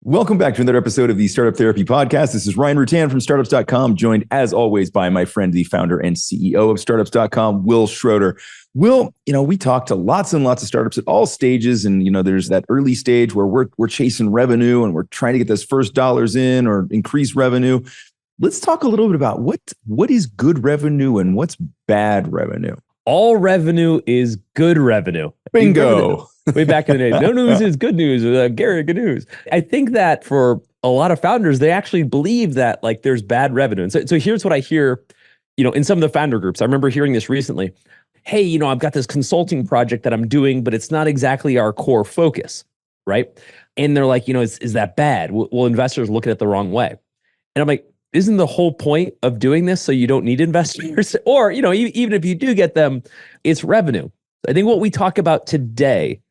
Welcome back to another episode of the Startup Therapy Podcast. This is Ryan Rutan from startups.com, joined as always by my friend, the founder and CEO of startups.com, Wil Schroter. Wil, we talk to lots and lots of startups at all stages. And, there's that early stage where we're chasing revenue and we're trying to get those first dollars in or increase revenue. Let's talk a little bit about what is good revenue and what's bad revenue. All revenue is good revenue. Bingo. Way back in the day, no news is good news. Gary, good news. I think that for a lot of founders, they actually believe that there's bad revenue. And so here's what I hear, in some of the founder groups. I remember hearing this recently. Hey, I've got this consulting project that I'm doing, but it's not exactly our core focus, right? And they're like, is that bad? Well, investors look at it the wrong way. And I'm like, isn't the whole point of doing this so you don't need investors? Or, even if you do get them, it's revenue. I think what we talk about today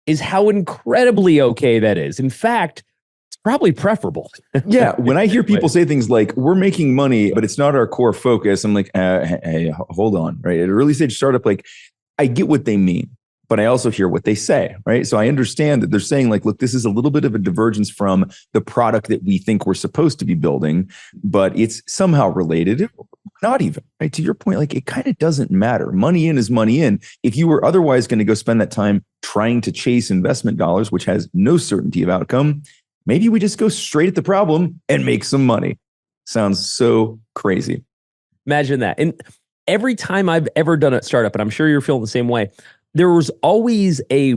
is how incredibly okay that is. In fact, it's probably preferable. Yeah. When I hear people say things like, we're making money, but it's not our core focus, I'm like, hey, hold on, right? At an early stage startup, I get what they mean, but I also hear what they say, right? So I understand that they're saying look, this is a little bit of a divergence from the product that we think we're supposed to be building, but it's somehow related. Not even, right? To your point, it kind of doesn't matter. Money in is money in. If you were otherwise going to go spend that time trying to chase investment dollars, which has no certainty of outcome, maybe we just go straight at the problem and make some money. Sounds so crazy. Imagine that. And every time I've ever done a startup, and I'm sure you're feeling the same way, there was always a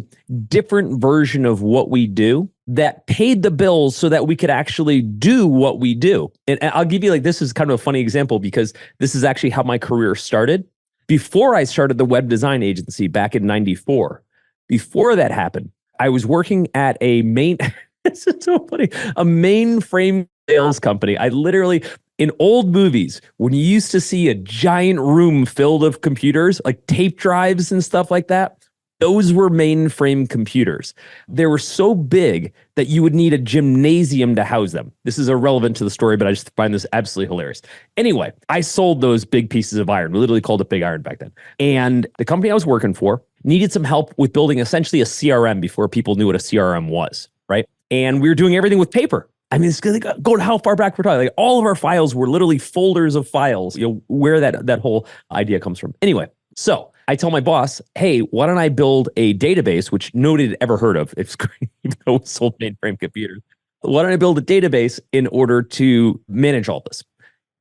different version of what we do that paid the bills so that we could actually do what we do. And I'll give you this is kind of a funny example because this is actually how my career started. Before I started the web design agency back in '94, before that happened, I was working at this is so funny, a mainframe sales company. I literally, in old movies, when you used to see a giant room filled of computers, like tape drives and stuff like that, those were mainframe computers. They were so big that you would need a gymnasium to house them. This is irrelevant to the story, but I just find this absolutely hilarious. Anyway, I sold those big pieces of iron. We literally called it big iron back then. And the company I was working for needed some help with building essentially a CRM before people knew what a CRM was, right? And we were doing everything with paper. I mean, it's going how far back we're talking. All of our files were literally folders of files, where that whole idea comes from. Anyway, so I tell my boss, hey, why don't I build a database, which nobody had ever heard of. It's great, even though we sold mainframe computers. Why don't I build a database in order to manage all this?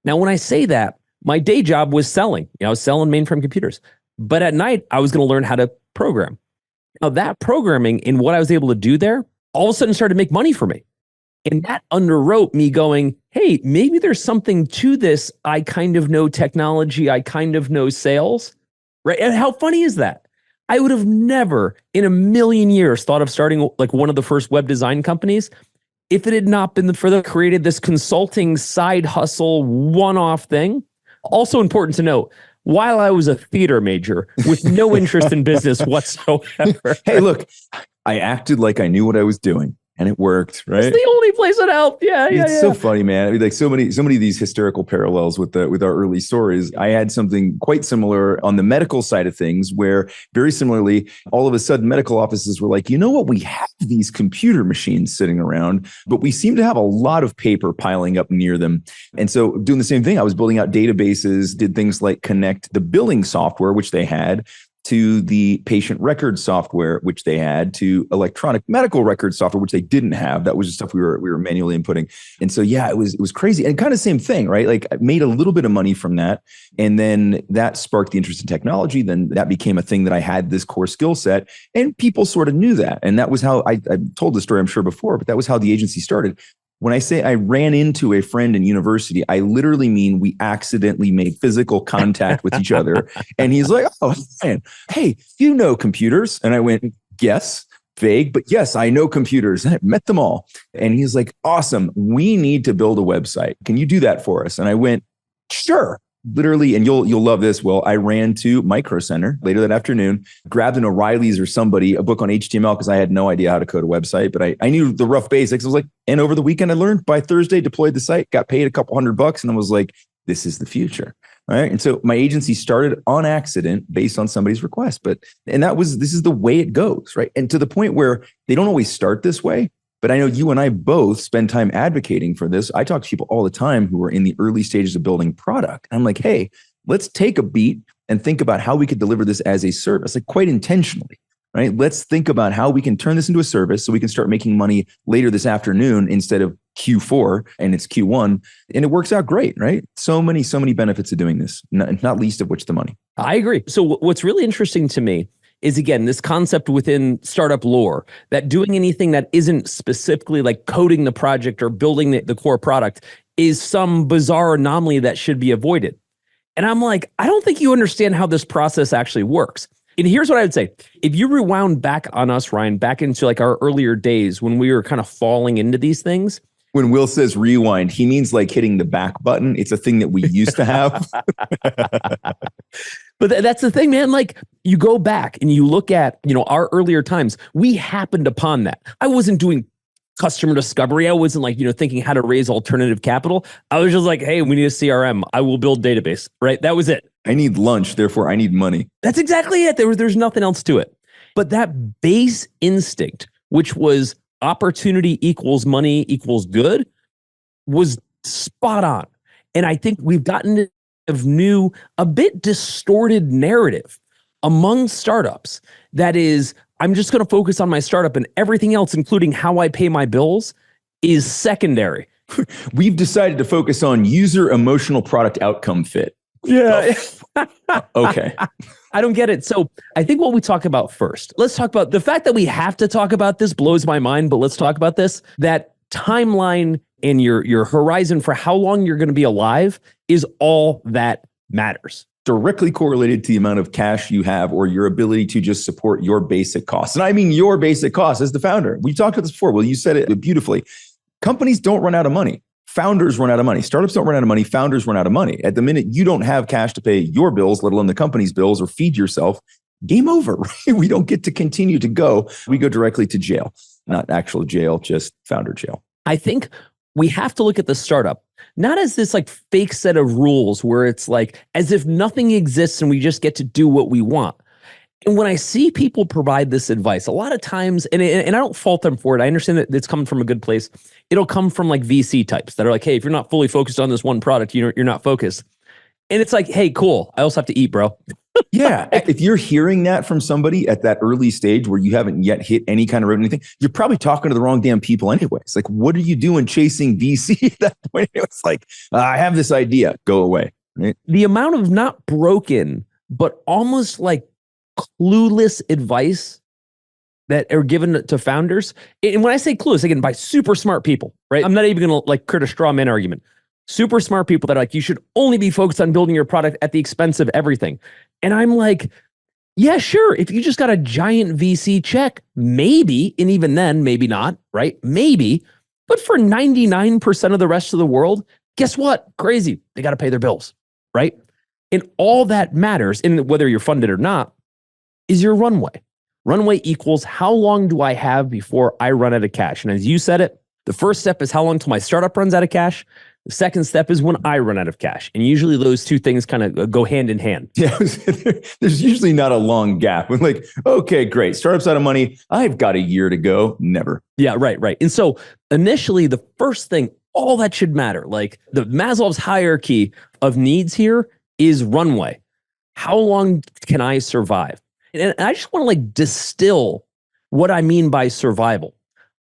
Now, when I say that, my day job was selling. I was selling mainframe computers. But at night, I was going to learn how to program. Now, that programming and what I was able to do there, all of a sudden started to make money for me. And that underwrote me going, hey, maybe there's something to this. I kind of know technology. I kind of know sales, right? And how funny is that? I would have never in a million years thought of starting one of the first web design companies if it had not been for the created this consulting side hustle one-off thing. Also important to note, while I was a theater major with no interest in business whatsoever. Hey, look, I acted like I knew what I was doing. And it worked, right? It's the only place that helped. Yeah. It's so funny, man. I mean, so many of these hysterical parallels with our early stories. I had something quite similar on the medical side of things, where very similarly, all of a sudden, medical offices were like, you know what? We have these computer machines sitting around, but we seem to have a lot of paper piling up near them. And so, doing the same thing, I was building out databases, did things like connect the billing software, which they had, to the patient record software, which they had, to electronic medical record software, which they didn't have. That was just stuff we were manually inputting. And so, yeah, it was crazy. And kind of same thing, right? I made a little bit of money from that. And then that sparked the interest in technology. Then that became a thing that I had this core skill set, and people sort of knew that. And that was how I told the story, I'm sure, before, but that was how the agency started. When I say I ran into a friend in university, I literally mean we accidentally made physical contact with each other. And he's like, oh, man, hey, you know computers? And I went, yes, vague, but yes, I know computers. And I met them all. And he's like, awesome. We need to build a website. Can you do that for us? And I went, sure. Literally, and you'll love this, Wil, I ran to Micro Center later that afternoon, grabbed an O'Reilly's or somebody, a book on HTML, because I had no idea how to code a website, but I knew the rough basics. I was like, and over the weekend I learned. By Thursday, deployed the site, got paid a couple $100, and I was like, this is the future. All right. And so my agency started on accident based on somebody's request. This is the way it goes, right? And to the point where they don't always start this way. But I know you and I both spend time advocating for this. I talk to people all the time who are in the early stages of building product. I'm like, hey, let's take a beat and think about how we could deliver this as a service, like quite intentionally, right? Let's think about how we can turn this into a service so we can start making money later this afternoon instead of Q4 and it's Q1. And it works out great, right? So many benefits of doing this, not least of which the money. I agree. So what's really interesting to me is, again, this concept within startup lore that doing anything that isn't specifically like coding the project or building the core product is some bizarre anomaly that should be avoided. And I'm like, I don't think you understand how this process actually works. And here's what I would say. If you rewound back on us, Ryan, back into like our earlier days when we were kind of falling into these things. When Wil says rewind, he means like hitting the back button. It's a thing that we used to have. But that's the thing, man. Like you go back and you look at, our earlier times, we happened upon that. I wasn't doing customer discovery. I wasn't like, thinking how to raise alternative capital. I was just like, hey, we need a CRM. I will build database, right? That was it. I need lunch, therefore I need money. That's exactly it. There's nothing else to it. But that base instinct, which was opportunity equals money equals good, was spot on. And I think we've gotten a bit distorted narrative among startups that is, I'm just going to focus on my startup and everything else, including how I pay my bills, is secondary. We've decided to focus on user emotional product outcome fit. Yeah. Okay. I don't get it. So I think what we talk about first, let's talk about the fact that we have to talk about this blows my mind, but let's talk about this. That timeline and your horizon for how long you're going to be alive is all that matters. Directly correlated to the amount of cash you have or your ability to just support your basic costs. And I mean your basic costs as the founder. We talked about this before. Well, you said it beautifully. Companies don't run out of money. Founders run out of money. Startups don't run out of money. Founders run out of money. At the minute you don't have cash to pay your bills, let alone the company's bills, or feed yourself, game over. Right? We don't get to continue to go. We go directly to jail. Not actual jail, just founder jail. I think we have to look at the startup not as this like fake set of rules where it's like as if nothing exists and we just get to do what we want. And when I see people provide this advice, a lot of times, and I don't fault them for it. I understand that it's coming from a good place. It'll come from like VC types that are like, hey, if you're not fully focused on this one product, you're not focused. And it's like, hey, cool. I also have to eat, bro. Yeah. If you're hearing that from somebody at that early stage where you haven't yet hit any kind of revenue thing, you're probably talking to the wrong damn people anyway. It's like, what are you doing chasing VC at that point? It's like, I have this idea. Go away. Right? The amount of not broken, but almost like clueless advice that are given to founders. And when I say clueless, again, by super smart people, right? I'm not even going to like create a straw man argument. Super smart people that are like, you should only be focused on building your product at the expense of everything. And I'm like, yeah, sure. If you just got a giant VC check, maybe, and even then, maybe not, right? Maybe. But for 99% of the rest of the world, guess what? Crazy. They got to pay their bills, right? And all that matters, and whether you're funded or not, is your runway. Runway equals how long do I have before I run out of cash? And as you said it, the first step is how long till my startup runs out of cash. The second step is when I run out of cash. And usually those two things kind of go hand in hand. Yeah, there's usually not a long gap. I'm like, okay, great. Startup's out of money. I've got a year to go. Never. Yeah, right. And so initially, the first thing, all that should matter, like the Maslow's hierarchy of needs here is runway. How long can I survive? And I just want to like distill what I mean by survival.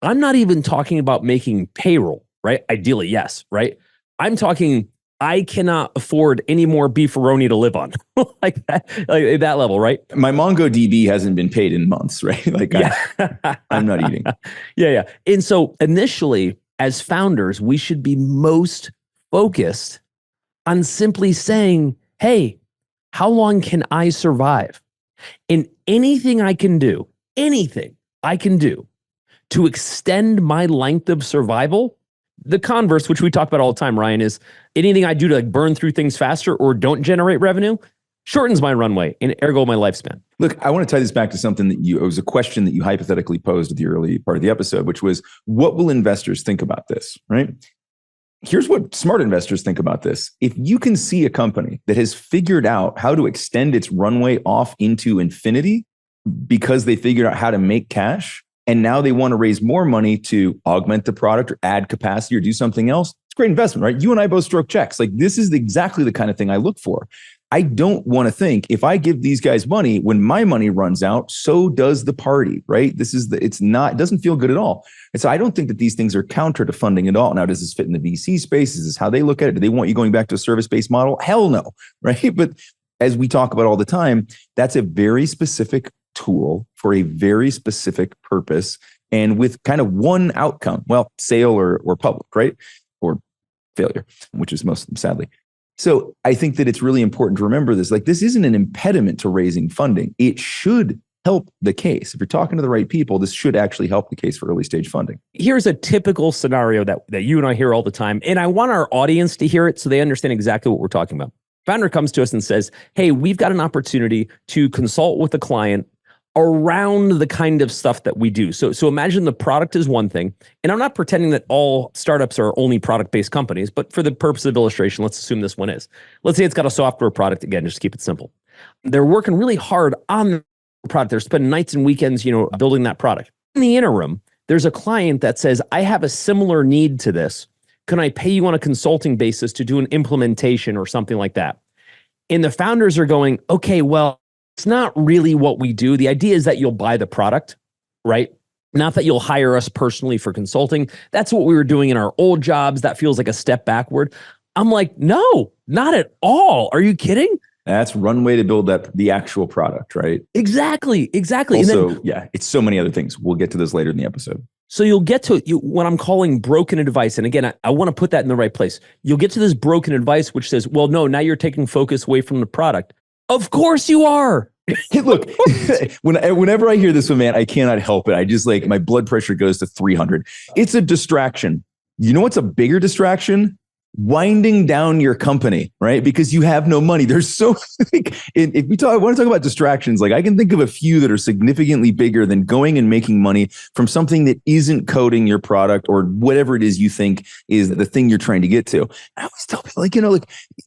I'm not even talking about making payroll, right? Ideally, yes, right? I'm talking, I cannot afford any more beefaroni to live on, like that level, right? My MongoDB hasn't been paid in months, right? Like I'm not eating. Yeah. And so initially, as founders, we should be most focused on simply saying, hey, how long can I survive? And anything I can do to extend my length of survival. The converse, which we talk about all the time, Ryan, is anything I do to like burn through things faster or don't generate revenue shortens my runway and ergo my lifespan. Look, I want to tie this back to something it was a question that you hypothetically posed at the early part of the episode, which was, what will investors think about this, right? Here's what smart investors think about this. If you can see a company that has figured out how to extend its runway off into infinity because they figured out how to make cash, and now they want to raise more money to augment the product or add capacity or do something else. It's a great investment, right? You and I both stroke checks. Like, this is exactly the kind of thing I look for. I don't want to think if I give these guys money, when my money runs out, so does the party, right? It doesn't feel good at all. And so I don't think that these things are counter to funding at all. Now, does this fit in the VC space? Is this how they look at it? Do they want you going back to a service-based model? Hell no, right? But as we talk about all the time, that's a very specific tool for a very specific purpose and with kind of one outcome, well, sale or public, right? Or failure, which is most of them, sadly. So I think that it's really important to remember this. Like, this isn't an impediment to raising funding. It should help the case. If you're talking to the right people, this should actually help the case for early stage funding. Here's a typical scenario that you and I hear all the time. And I want our audience to hear it so they understand exactly what we're talking about. Founder comes to us and says, hey, we've got an opportunity to consult with a client around the kind of stuff that we do. So imagine the product is one thing, and I'm not pretending that all startups are only product-based companies, but for the purpose of illustration, let's assume this one is. Let's say it's got a software product, again, just to keep it simple. They're working really hard on the product. They're spending nights and weekends, building that product. In the interim, there's a client that says, I have a similar need to this. Can I pay you on a consulting basis to do an implementation or something like that? And the founders are going, okay, well, it's not really what we do. The idea is that you'll buy the product, right? Not that you'll hire us personally for consulting. That's what we were doing in our old jobs. That feels like a step backward. I'm like, no, not at all. Are you kidding? That's runway to build the actual product, right? Exactly. Also, and then, it's so many other things. We'll get to this later in the episode. So you'll get to what I'm calling broken advice. And again, I want to put that in the right place. You'll get to this broken advice, which says, well, no, now you're taking focus away from the product. Of course you are. Look, whenever I hear this one, man, I cannot help it. I just my blood pressure goes to 300. It's a distraction. You know what's a bigger distraction? Winding down your company, right? Because you have no money. There's so I want to talk about distractions. Like, I can think of a few that are significantly bigger than going and making money from something that isn't coding your product or whatever it is you think is the thing you're trying to get to. I always tell people,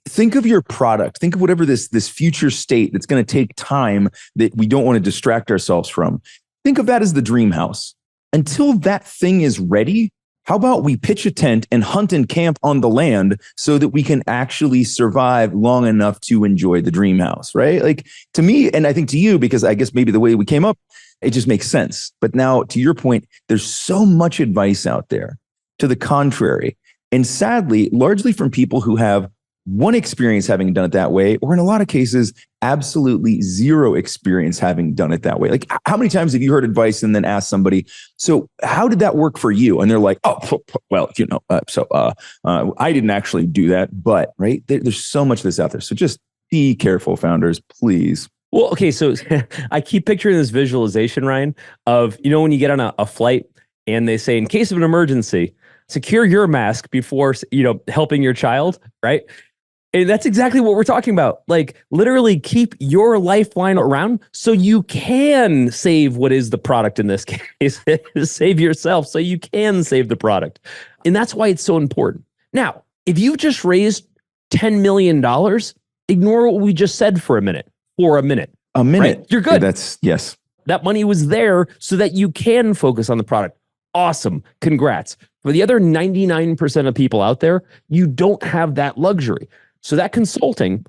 think of your product. Think of whatever this future state that's going to take time that we don't want to distract ourselves from. Think of that as the dream house. Until that thing is ready, how about we pitch a tent and hunt and camp on the land so that we can actually survive long enough to enjoy the dream house, right? Like, to me, and I think to you, because I guess maybe the way we came up, it just makes sense. But now, to your point, there's so much advice out there to the contrary. And sadly, largely from people who have one experience having done it that way, or in a lot of cases, absolutely zero experience having done it that way. Like, how many times have you heard advice and then asked somebody, so how did that work for you? And they're like, oh, well, I didn't actually do that, but right, there's so much of this out there. So just be careful, founders, please. Well, okay, so I keep picturing this visualization, Ryan, of, when you get on a flight and they say, in case of an emergency, secure your mask before, helping your child, right? And that's exactly what we're talking about. Like, literally keep your lifeline around so you can save what is the product in this case. Save yourself so you can save the product. And that's why it's so important. Now, if you just raised $10 million, ignore what we just said for a minute. Right? You're good. Yes. That money was there so that you can focus on the product. Awesome. Congrats. For the other 99% of people out there, you don't have that luxury. So that consulting,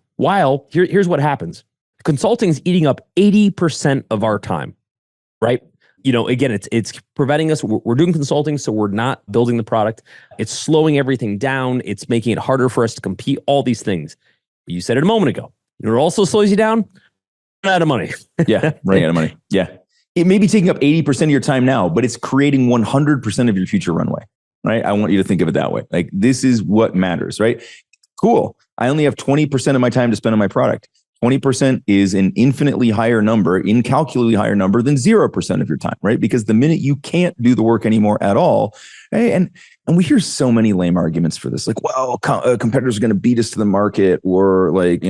here's what happens. Consulting is eating up 80% of our time, right? Again, it's preventing us. We're doing consulting, so we're not building the product. It's slowing everything down. It's making it harder for us to compete, all these things. You said it a moment ago. It also slows you down. Run out of money. Yeah, running out of money. Yeah. It may be taking up 80% of your time now, but it's creating 100% of your future runway, right? I want you to think of it that way. Like, this is what matters, right? Cool. I only have 20% of my time to spend on my product. 20% is an infinitely higher number, incalculably higher number than 0% of your time, right? Because the minute you can't do the work anymore at all, right? And we hear so many lame arguments for this, like, well, competitors are going to beat us to the market, or like,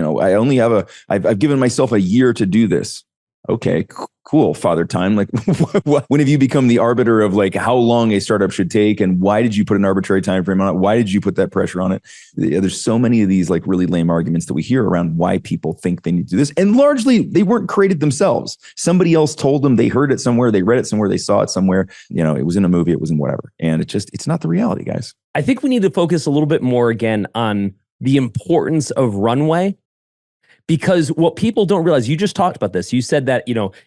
I've given myself a year to do this. Okay, cool, Father Time. Like, when have you become the arbiter of like how long a startup should take, and why did you put an arbitrary time frame on it? Why did you put that pressure on it? There's so many of these like really lame arguments that we hear around why people think they need to do this, and largely they weren't created themselves. Somebody else told them. They heard it somewhere. They read it somewhere. They saw it somewhere. It was in a movie. It was in whatever, and it's not the reality, guys. I think we need to focus a little bit more again on the importance of runway. Because what people don't realize, you just talked about this. You said that,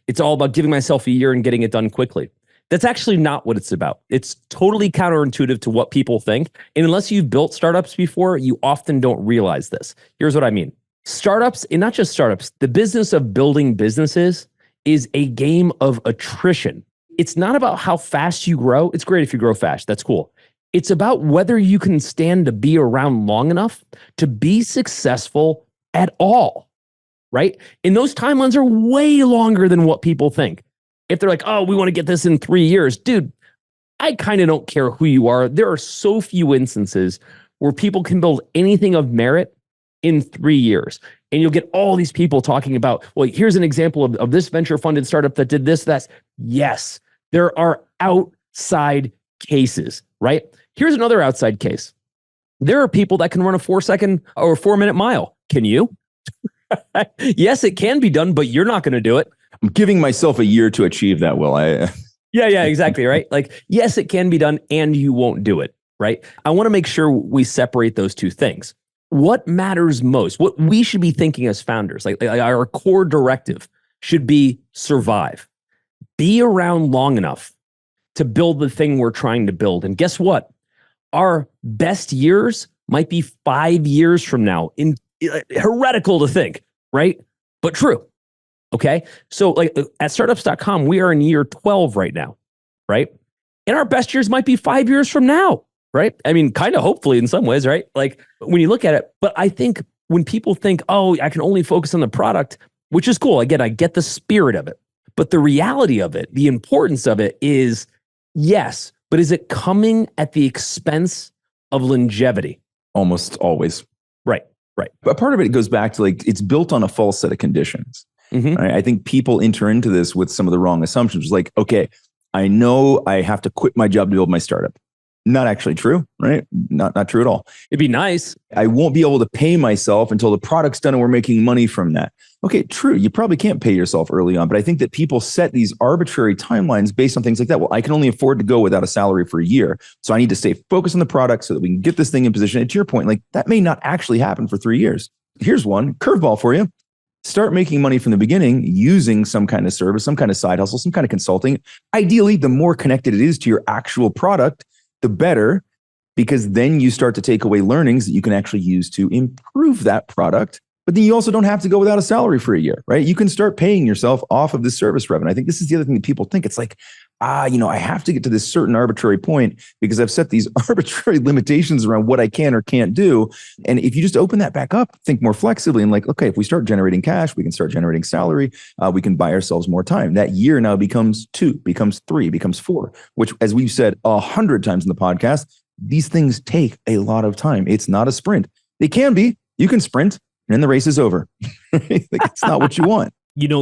it's all about giving myself a year and getting it done quickly. That's actually not what it's about. It's totally counterintuitive to what people think. And unless you've built startups before, you often don't realize this. Here's what I mean. Startups, and not just startups, the business of building businesses is a game of attrition. It's not about how fast you grow. It's great if you grow fast. That's cool. It's about whether you can stand to be around long enough to be successful at all. Right? And those timelines are way longer than what people think. If they're like, oh, we want to get this in 3 years, dude, I kind of don't care who you are. There are so few instances where people can build anything of merit in 3 years. And you'll get all these people talking about, well, here's an example of this venture funded startup that did this, that. Yes, there are outside cases, right? Here's another outside case. There are people that can run a 4-second or 4-minute mile. Can you? Yes, it can be done, but you're not going to do it. I'm giving myself a year to achieve that, Will. Yeah, exactly, right? Like, yes, it can be done, and you won't do it, right? I want to make sure we separate those two things. What matters most, what we should be thinking as founders, like our core directive should be survive. Be around long enough to build the thing we're trying to build. And guess what? Our best years might be 5 years from now. Heretical to think, right? But true. Okay. So like at startups.com, we are in year 12 right now, right? And our best years might be 5 years from now, right? I mean, kind of hopefully in some ways, right? Like when you look at it, but I think when people think, oh, I can only focus on the product, which is cool. Again, I get the spirit of it, but the reality of it, the importance of it is yes, but is it coming at the expense of longevity? Almost always. Right. But part of it goes back to like, it's built on a false set of conditions. Mm-hmm. Right? I think people enter into this with some of the wrong assumptions. Like, okay, I know I have to quit my job to build my startup. Not actually true, right? Not true at all. It'd be nice. I won't be able to pay myself until the product's done and we're making money from that. Okay, true. You probably can't pay yourself early on, but I think that people set these arbitrary timelines based on things like that. Well, I can only afford to go without a salary for a year. So I need to stay focused on the product so that we can get this thing in position. And to your point, like that may not actually happen for 3 years. Here's one curveball for you. Start making money from the beginning using some kind of service, some kind of side hustle, some kind of consulting. Ideally, the more connected it is to your actual product, the better, because then you start to take away learnings that you can actually use to improve that product. But then you also don't have to go without a salary for a year, right? You can start paying yourself off of this service revenue. I think this is the other thing that people think. It's like, I have to get to this certain arbitrary point because I've set these arbitrary limitations around what I can or can't do. And if you just open that back up, think more flexibly and like, okay, if we start generating cash, we can start generating salary. We can buy ourselves more time. That year now becomes 2, becomes 3, becomes 4, which as we've said 100 times in the podcast, these things take a lot of time. It's not a sprint. They can be. You can sprint and then the race is over. Like, it's not what you want.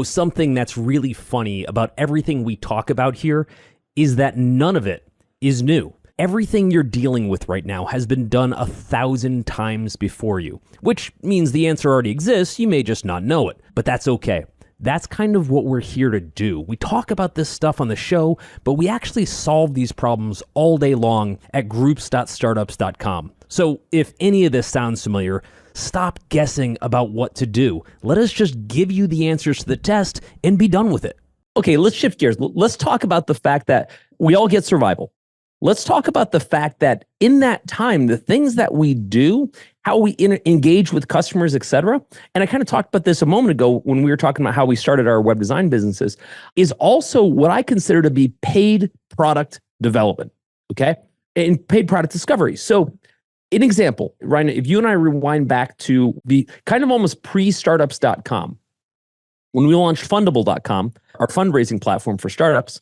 Something that's really funny about everything we talk about here is that none of it is new. Everything you're dealing with right now has been done 1,000 times before you, which means the answer already exists. You may just not know it, but that's okay. That's kind of what we're here to do. We talk about this stuff on the show, but we actually solve these problems all day long at groups.startups.com. So if any of this sounds familiar, stop guessing about what to do. Let us just give you the answers to the test and be done with it. Okay, let's shift gears. Let's talk about the fact that we all get survival. Let's talk about the fact that in that time, the things that we do, how we engage with customers, et cetera, and I kind of talked about this a moment ago when we were talking about how we started our web design businesses, is also what I consider to be paid product development, okay? And paid product discovery. So an example, Ryan, if you and I rewind back to the kind of almost pre-startups.com, when we launched fundable.com, our fundraising platform for startups,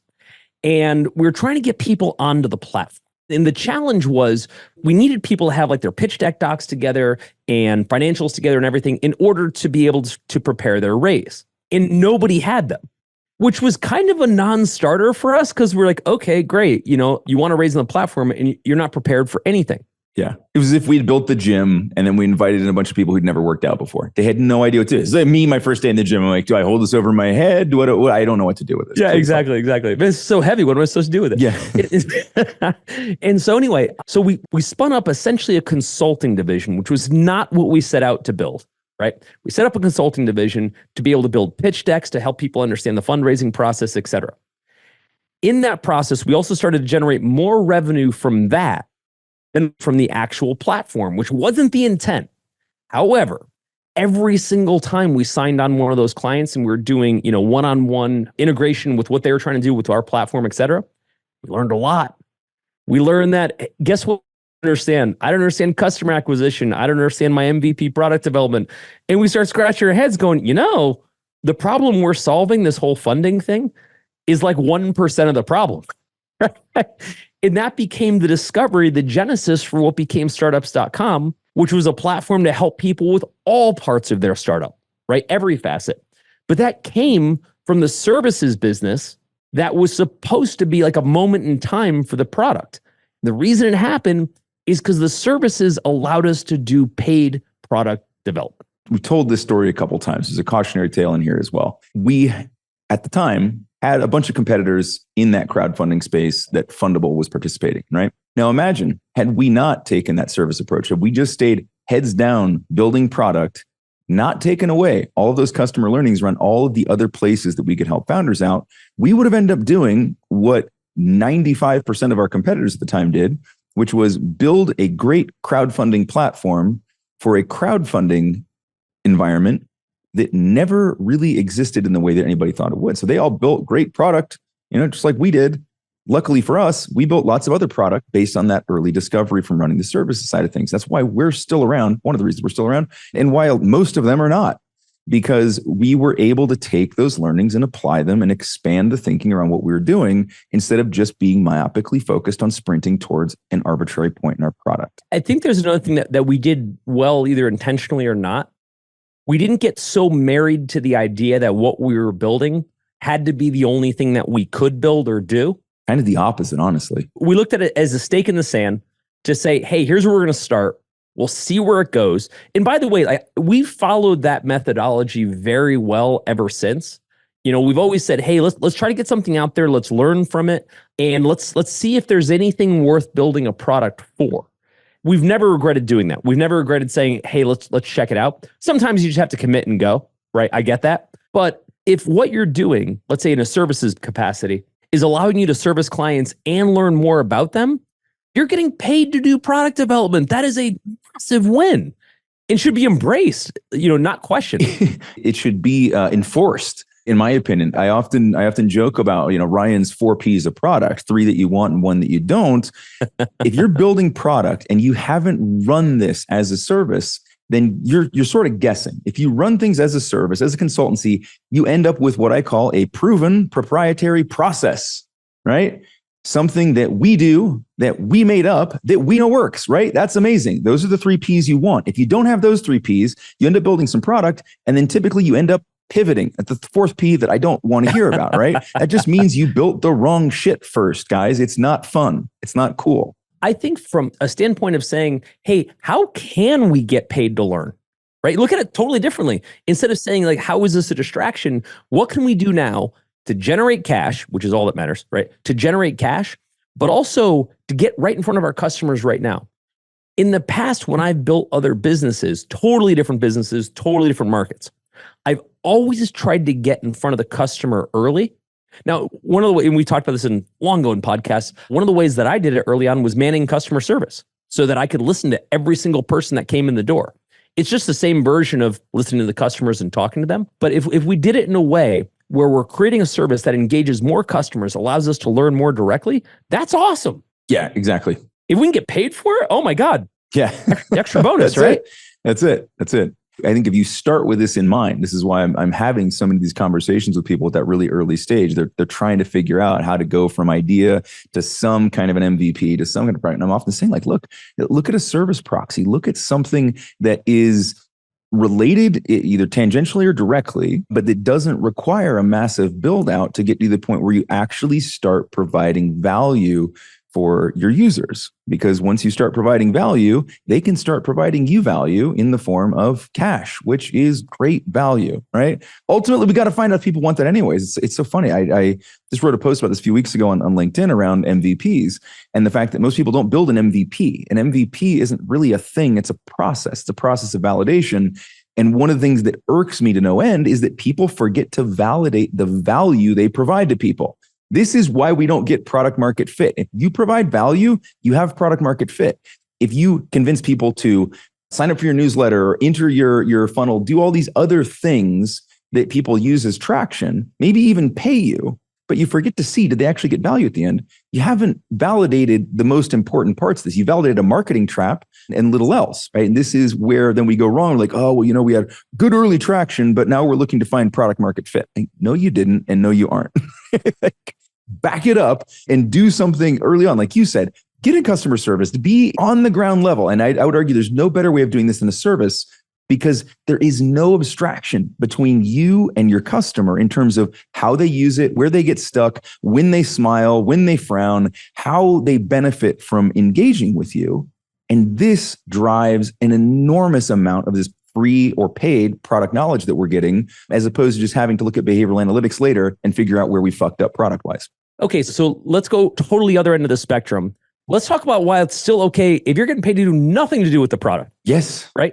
and we were trying to get people onto the platform. And the challenge was we needed people to have like their pitch deck docs together and financials together and everything in order to be able to prepare their raise. And nobody had them. which was kind of a non-starter for us because we're like, okay, great. You want to raise on the platform and you're not prepared for anything. Yeah. It was as if we'd built the gym and then we invited in a bunch of people who'd never worked out before. They had no idea what to do. It's like me, my first day in the gym. I'm like, do I hold this over my head? What I don't know what to do with this. Yeah, exactly. But it's so heavy. What am I supposed to do with it? Yeah. And so anyway, so we spun up essentially a consulting division, which was not what we set out to build, right? We set up a consulting division to be able to build pitch decks to help people understand the fundraising process, et cetera. In that process, we also started to generate more revenue from that than from the actual platform, which wasn't the intent. However, every single time we signed on one of those clients and we were doing, one-on-one integration with what they were trying to do with our platform, et cetera, we learned a lot. We learned that, guess what? I don't understand customer acquisition. I don't understand my MVP product development. And we start scratching our heads going, the problem we're solving, this whole funding thing, is like 1% of the problem. And that became the discovery, the genesis for what became startups.com, which was a platform to help people with all parts of their startup, right? Every facet. But that came from the services business that was supposed to be like a moment in time for the product. The reason it happened is because the services allowed us to do paid product development. We told this story a couple of times. There's a cautionary tale in here as well. We, at the time, had a bunch of competitors in that crowdfunding space that Fundable was participating, right? Now imagine, had we not taken that service approach, had we just stayed heads down, building product, not taken away all of those customer learnings, run all of the other places that we could help founders out, we would have ended up doing what 95% of our competitors at the time did, which was build a great crowdfunding platform for a crowdfunding environment that never really existed in the way that anybody thought it would. So they all built great product, just like we did. Luckily for us, we built lots of other product based on that early discovery from running the services side of things. That's why we're still around. One of the reasons we're still around, and why most of them are not, because we were able to take those learnings and apply them and expand the thinking around what we were doing instead of just being myopically focused on sprinting towards an arbitrary point in our product. I think there's another thing that we did well, either intentionally or not. We didn't get so married to the idea that what we were building had to be the only thing that we could build or do. Kind of the opposite, honestly. We looked at it as a stake in the sand to say, hey, here's where we're going to start. We'll see where it goes. And by the way, we've followed that methodology very well ever since. We've always said, hey, let's try to get something out there. Let's learn from it. And let's see if there's anything worth building a product for. We've never regretted doing that. We've never regretted saying, hey, let's check it out. Sometimes you just have to commit and go, right? I get that. But if what you're doing, let's say in a services capacity, is allowing you to service clients and learn more about them, you're getting paid to do product development. That is a massive win and should be embraced, not questioned. It should be enforced. In my opinion, I often joke about, Ryan's 4 Ps of product, 3 that you want and 1 that you don't. If you're building product and you haven't run this as a service, then you're sort of guessing. If you run things as a service, as a consultancy, you end up with what I call a proven proprietary process, right? Something that we do, that we made up, that we know works, right? That's amazing. Those are the 3 Ps you want. If you don't have those 3 Ps, you end up building some product, and then typically you end up pivoting at the 4th P that I don't want to hear about, right? That just means you built the wrong shit first, guys. It's not fun. It's not cool. I think from a standpoint of saying, hey, how can we get paid to learn, right? Look at it totally differently. Instead of saying like, how is this a distraction? What can we do now to generate cash, which is all that matters, right? To generate cash, but also to get right in front of our customers right now. In the past, when I've built other businesses, totally different markets, I've always tried to get in front of the customer early. Now, one of the ways, and we talked about this in long ago in podcasts, one of the ways that I did it early on was manning customer service so that I could listen to every single person that came in the door. It's just the same version of listening to the customers and talking to them. But if we did it in a way where we're creating a service that engages more customers, allows us to learn more directly, that's awesome. Yeah, exactly. If we can get paid for it, oh my God. Yeah. Extra bonus, right? That's it. I think if you start with this in mind, this is why I'm having so many of these conversations with people at that really early stage. They're trying to figure out how to go from idea to some kind of an MVP to some kind of product. And I'm often saying, like, look at a service proxy. Look at something that is related either tangentially or directly, but it doesn't require a massive build out to get to the point where you actually start providing value for your users. Because once you start providing value, they can start providing you value in the form of cash, which is great value, right? Ultimately, we got to find out if people want that anyways. It's so funny. I just wrote a post about this a few weeks ago on LinkedIn around MVPs and the fact that most people don't build an MVP. An MVP isn't really a thing. It's a process. It's a process of validation. And one of the things that irks me to no end is that people forget to validate the value they provide to people. This is why we don't get product market fit. If you provide value, you have product market fit. If you convince people to sign up for your newsletter or enter your funnel, do all these other things that people use as traction, maybe even pay you, but you forget to see, did they actually get value at the end? You haven't validated the most important parts of this. You validated a marketing trap and little else, right? And this is where then we go wrong. We're like, oh, well, we had good early traction, but now we're looking to find product market fit. Like, no, you didn't. And no, you aren't. Back it up and do something early on. Like you said, get in customer service to be on the ground level. And I would argue there's no better way of doing this than a service, because there is no abstraction between you and your customer in terms of how they use it, where they get stuck, when they smile, when they frown, how they benefit from engaging with you. And this drives an enormous amount of this free or paid product knowledge that we're getting, as opposed to just having to look at behavioral analytics later and figure out where we fucked up product wise. Okay, so let's go totally other end of the spectrum. Let's talk about why it's still okay if you're getting paid to do nothing to do with the product. Yes. Right?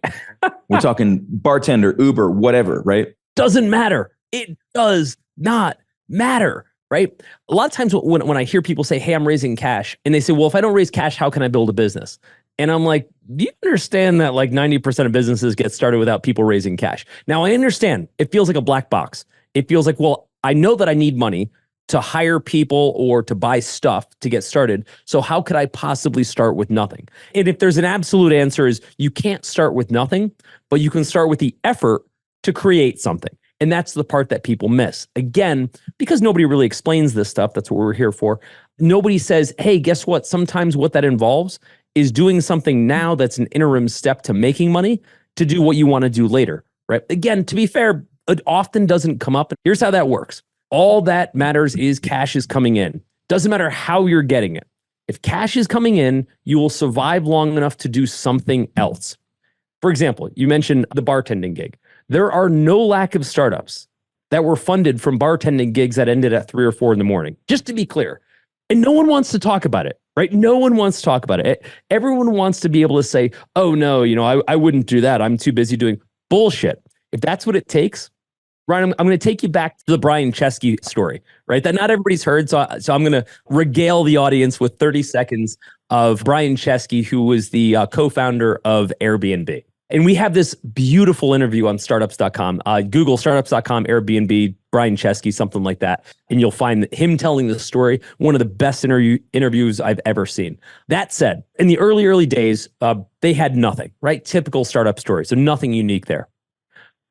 We're talking bartender, Uber, whatever, right? Doesn't matter. It does not matter, right? A lot of times when I hear people say, hey, I'm raising cash, and they say, well, if I don't raise cash, how can I build a business? And I'm like, do you understand that like 90% of businesses get started without people raising cash? Now, I understand it feels like a black box. It feels like, well, I know that I need money to hire people or to buy stuff to get started. So how could I possibly start with nothing? And if there's an absolute answer is you can't start with nothing, but you can start with the effort to create something. And that's the part that people miss. Again, because nobody really explains this stuff. That's what we're here for. Nobody says, hey, guess what? Sometimes what that involves is doing something now that's an interim step to making money to do what you want to do later, right? Again, to be fair, it often doesn't come up. Here's how that works. All that matters is cash is coming in. Doesn't matter how you're getting it. If cash is coming in, you will survive long enough to do something else. For example, you mentioned the bartending gig. There are no lack of startups that were funded from bartending gigs that ended at 3 or 4 in the morning, just to be clear. And no one wants to talk about it, right? No one wants to talk about it. Everyone wants to be able to say, oh, no, I wouldn't do that. I'm too busy doing bullshit. If that's what it takes, Ryan, I'm going to take you back to the Brian Chesky story, right? That not everybody's heard. So I'm going to regale the audience with 30 seconds of Brian Chesky, who was the co-founder of Airbnb. And we have this beautiful interview on startups.com. Google startups.com, Airbnb, Brian Chesky, something like that. And you'll find him telling the story, one of the best interviews I've ever seen. That said, in the early days, they had nothing, right? Typical startup story. So nothing unique there.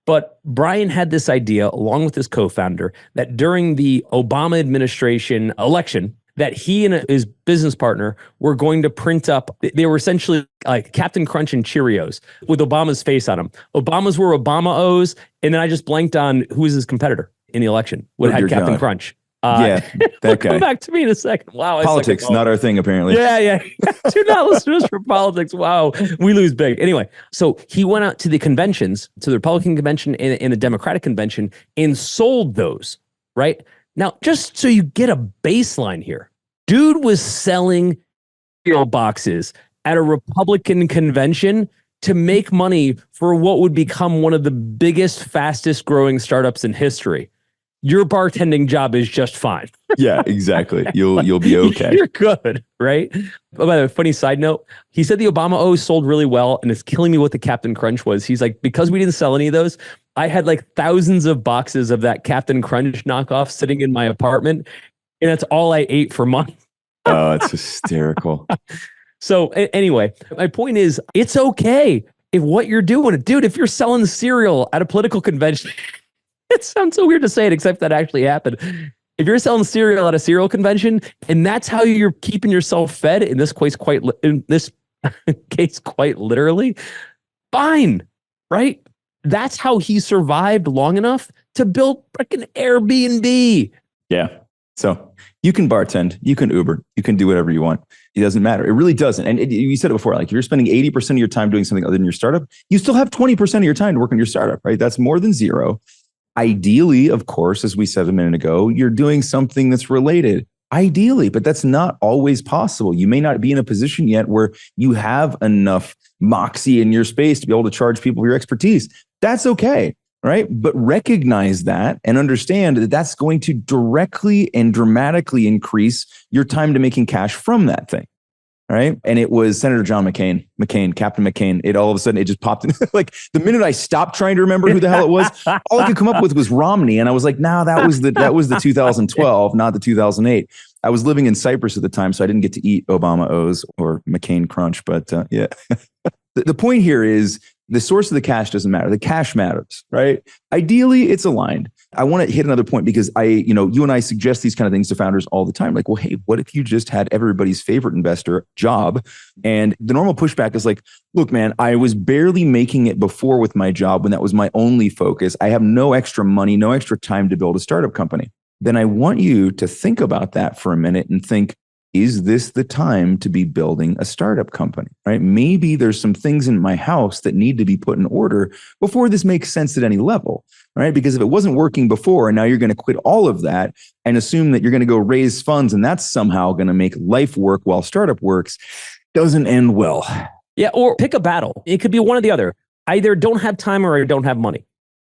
But Brian had this idea, along with his co-founder, that during the Obama administration election, that he and his business partner were going to print up, they were essentially like Captain Crunch and Cheerios with Obama's face on them. Obama's were Obama O's, and then I just blanked on who was his competitor in the election. What had Captain Crunch. Yeah, that guy. Come back to me in a second. Wow. Politics, not our thing, apparently. Yeah. Do not listen to us for politics. Wow. We lose big. Anyway, so he went out to the conventions, to the Republican convention and the Democratic convention, and sold those, right? Now, just so you get a baseline here, dude was selling cereal boxes at a Republican convention to make money for what would become one of the biggest, fastest growing startups in history. Your bartending job is just fine. Yeah, exactly. You'll be okay. You're good, right? But by the way, funny side note, he said the Obama O sold really well, and it's killing me what the Captain Crunch was. He's like, because we didn't sell any of those, I had like thousands of boxes of that Captain Crunch knockoff sitting in my apartment, and that's all I ate for months. Oh, it's hysterical. So anyway, my point is, it's okay if what you're doing, dude, if you're selling cereal at a political convention, it sounds so weird to say it, except that actually happened. If you're selling cereal at a cereal convention, and that's how you're keeping yourself fed, in this case, quite literally, fine, right? That's how he survived long enough to build freaking Airbnb. Yeah. So you can bartend, you can Uber, you can do whatever you want. It doesn't matter. It really doesn't. And you said it before, like if you're spending 80% of your time doing something other than your startup, you still have 20% of your time to work on your startup, right? That's more than zero. Ideally, of course, as we said a minute ago, you're doing something that's related. Ideally, but that's not always possible. You may not be in a position yet where you have enough moxie in your space to be able to charge people for your expertise. That's okay, right? But recognize that and understand that that's going to directly and dramatically increase your time to making cash from that thing. Right. And it was Senator John McCain, Captain McCain. It all of a sudden, it just popped in. Like the minute I stopped trying to remember who the hell it was, all I could come up with was Romney. And I was like, no, that was the 2012, not the 2008. I was living in Cyprus at the time, so I didn't get to eat Obama O's or McCain Crunch. But yeah, the point here is the source of the cash doesn't matter. The cash matters, right? Ideally, it's aligned. I want to hit another point because you and I suggest these kind of things to founders all the time. Like, well, hey, what if you just had everybody's favorite investor job? And the normal pushback is like, look, man, I was barely making it before with my job when that was my only focus. I have no extra money, no extra time to build a startup company. Then I want you to think about that for a minute and think, is this the time to be building a startup company, right? Maybe there's some things in my house that need to be put in order before this makes sense at any level, right? Because if it wasn't working before and now you're going to quit all of that and assume that you're going to go raise funds and that's somehow going to make life work while startup works, doesn't end well. Yeah, or pick a battle. It could be one or the other. Either don't have time or I don't have money,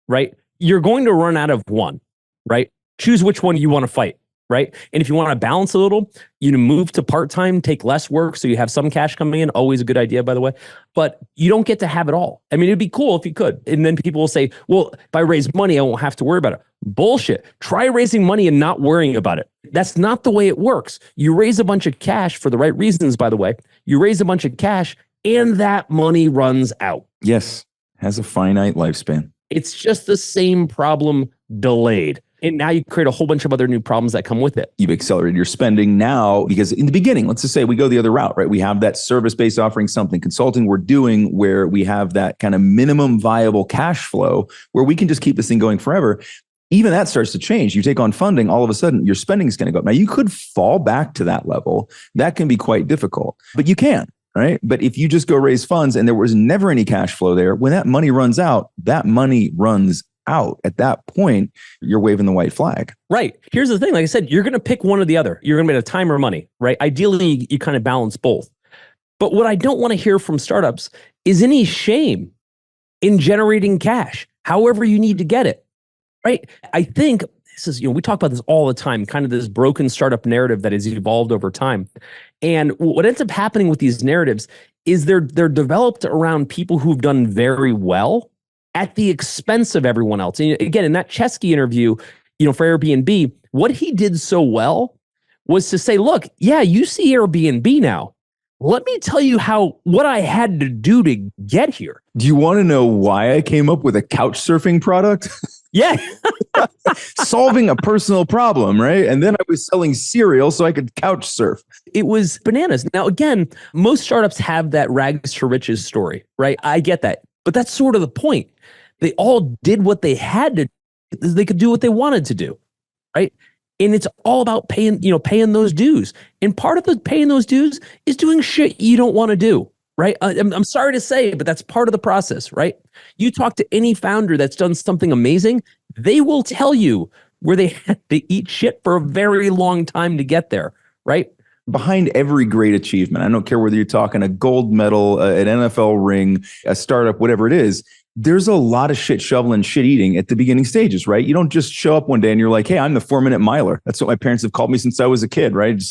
right? You're going to run out of one, right? Choose which one you want to fight. Right. And if you want to balance a little, you move to part-time, take less work. So you have some cash coming in. Always a good idea, by the way. But you don't get to have it all. I mean, it'd be cool if you could. And then people will say, well, if I raise money, I won't have to worry about it. Bullshit. Try raising money and not worrying about it. That's not the way it works. You raise a bunch of cash for the right reasons, by the way. You raise a bunch of cash and that money runs out. Yes. Has a finite lifespan. It's just the same problem delayed. And now you create a whole bunch of other new problems that come with it. You've accelerated your spending now because in the beginning, let's just say we go the other route, right? We have that service-based offering, something consulting we're doing where we have that kind of minimum viable cash flow where we can just keep this thing going forever. Even that starts to change. You take on funding, all of a sudden your spending is going to go up. Now you could fall back to that level. That can be quite difficult, but you can. Right. But if you just go raise funds and there was never any cash flow there, when that money runs out, that money runs out. At that point, you're waving the white flag. Right. Here's the thing. Like I said, you're going to pick one or the other. You're going to be at time or money, right? Ideally, you kind of balance both. But what I don't want to hear from startups is any shame in generating cash, however you need to get it, right? I think this is, we talk about this all the time, kind of this broken startup narrative that has evolved over time. And what ends up happening with these narratives is they're developed around people who've done very well at the expense of everyone else. And again, in that Chesky interview, for Airbnb, what he did so well was to say, look, yeah, you see Airbnb now. Let me tell you what I had to do to get here. Do you want to know why I came up with a couch surfing product? Yeah. Solving a personal problem, right? And then I was selling cereal so I could couch surf. It was bananas. Now, again, most startups have that rags to riches story, right? I get that. But that's sort of the point. They all did what they had to. They could do what they wanted to do, right? And it's all about paying those dues. And part of the paying those dues is doing shit you don't want to do, right? I'm sorry to say, but that's part of the process, right? You talk to any founder that's done something amazing, they will tell you where they had to eat shit for a very long time to get there, right? Behind every great achievement, I don't care whether you're talking a gold medal, an NFL ring, a startup, whatever it is, there's a lot of shit shoveling, shit eating at the beginning stages, right? You don't just show up one day and you're like, hey, I'm the 4-minute miler. That's what my parents have called me since I was a kid, right?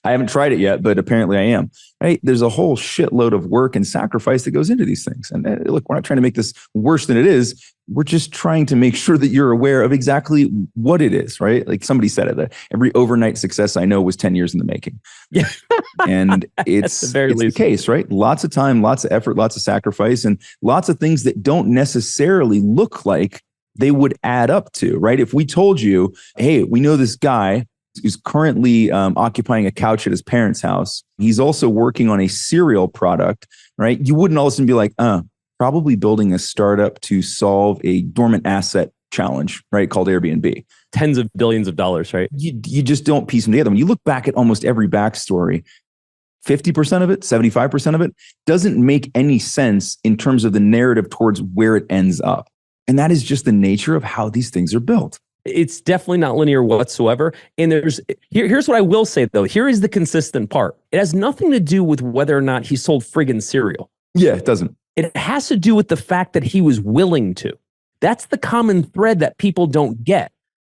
I haven't tried it yet, but apparently I am, right? There's a whole shitload of work and sacrifice that goes into these things. And look, we're not trying to make this worse than it is. We're just trying to make sure that you're aware of exactly what it is, right? Like somebody said it, that every overnight success I know was 10 years in the making. Yeah. And it's the case, right? Lots of time, lots of effort, lots of sacrifice, and lots of things that don't necessarily look like they would add up to, right? If we told you, hey, we know this guy who's currently occupying a couch at his parents' house. He's also working on a cereal product, right? You wouldn't all of a sudden be like, probably building a startup to solve a dormant asset challenge, right? Called Airbnb. Tens of billions of dollars, right? You just don't piece them together. When you look back at almost every backstory, 50% of it, 75% of it doesn't make any sense in terms of the narrative towards where it ends up. And that is just the nature of how these things are built. It's definitely not linear whatsoever. And here's what I will say though. Here is the consistent part. It has nothing to do with whether or not he sold friggin' cereal. Yeah, it doesn't. It has to do with the fact that he was willing to. That's the common thread that people don't get,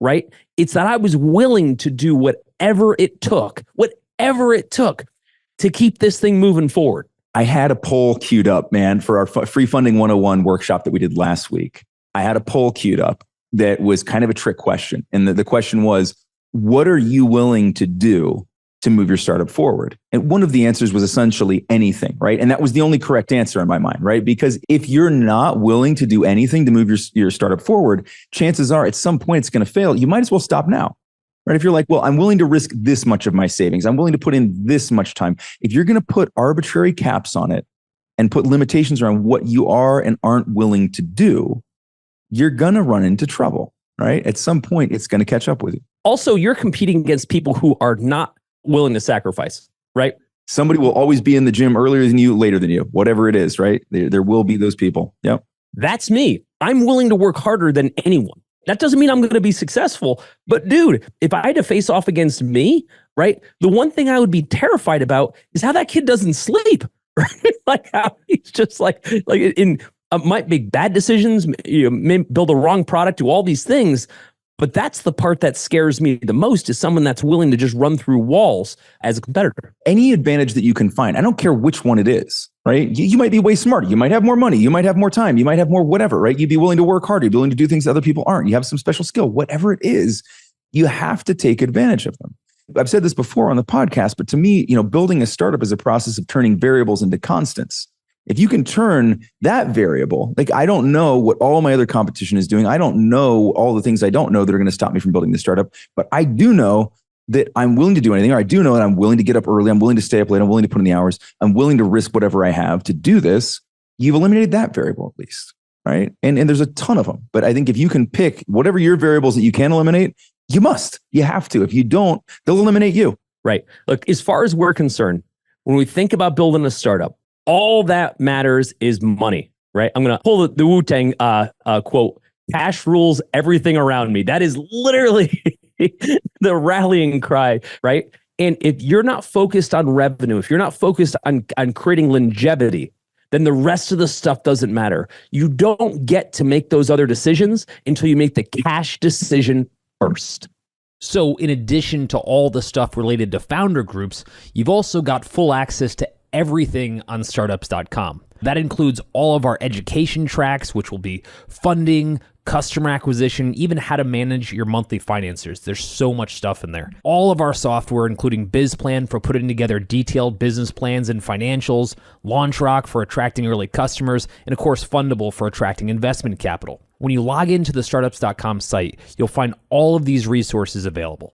right? It's that I was willing to do whatever it took to keep this thing moving forward. I had a poll queued up, man, for our Free Funding 101 workshop that we did last week. I had a poll queued up that was kind of a trick question. And the question was, what are you willing to do to move your startup forward? And one of the answers was essentially anything, right? And that was the only correct answer in my mind, right? Because if you're not willing to do anything to move your startup forward, chances are at some point it's going to fail. You might as well stop now, right? If you're like, well, I'm willing to risk this much of my savings. I'm willing to put in this much time. If you're going to put arbitrary caps on it and put limitations around what you are and aren't willing to do, you're going to run into trouble, right? At some point, it's going to catch up with you. Also, you're competing against people who are not willing to sacrifice, right? Somebody will always be in the gym earlier than you, later than you, whatever it is, right? There will be those people. Yep. That's me. I'm willing to work harder than anyone. That doesn't mean I'm going to be successful. But dude, if I had to face off against me, right? The one thing I would be terrified about is how that kid doesn't sleep, right? Like how he's just like might make bad decisions, may build a wrong product, do all these things. But that's the part that scares me the most, is someone that's willing to just run through walls as a competitor. Any advantage that you can find, I don't care which one it is, right? You might be way smarter. You might have more money. You might have more time. You might have more whatever, right? You'd be willing to work harder. You'd be willing to do things that other people aren't. You have some special skill. Whatever it is, you have to take advantage of them. I've said this before on the podcast, but to me, building a startup is a process of turning variables into constants. If you can turn that variable, like I don't know what all my other competition is doing. I don't know all the things I don't know that are going to stop me from building this startup, but I do know that I'm willing to do anything, or I do know that I'm willing to get up early. I'm willing to stay up late. I'm willing to put in the hours. I'm willing to risk whatever I have to do this. You've eliminated that variable at least, right? And there's a ton of them. But I think if you can pick whatever your variables that you can eliminate, you must. You have to. If you don't, they'll eliminate you. Right. Look, as far as we're concerned, when we think about building a startup, all that matters is money, right? I'm going to pull the Wu-Tang quote, cash rules everything around me. That is literally the rallying cry, right? And if you're not focused on revenue, if you're not focused on creating longevity, then the rest of the stuff doesn't matter. You don't get to make those other decisions until you make the cash decision first. So in addition to all the stuff related to founder groups, you've also got full access to everything on startups.com. That includes all of our education tracks, which will be funding, customer acquisition, even how to manage your monthly financiers. There's so much stuff in there. All of our software, including BizPlan for putting together detailed business plans and financials, LaunchRock for attracting early customers, and of course, Fundable for attracting investment capital. When you log into the startups.com site, you'll find all of these resources available.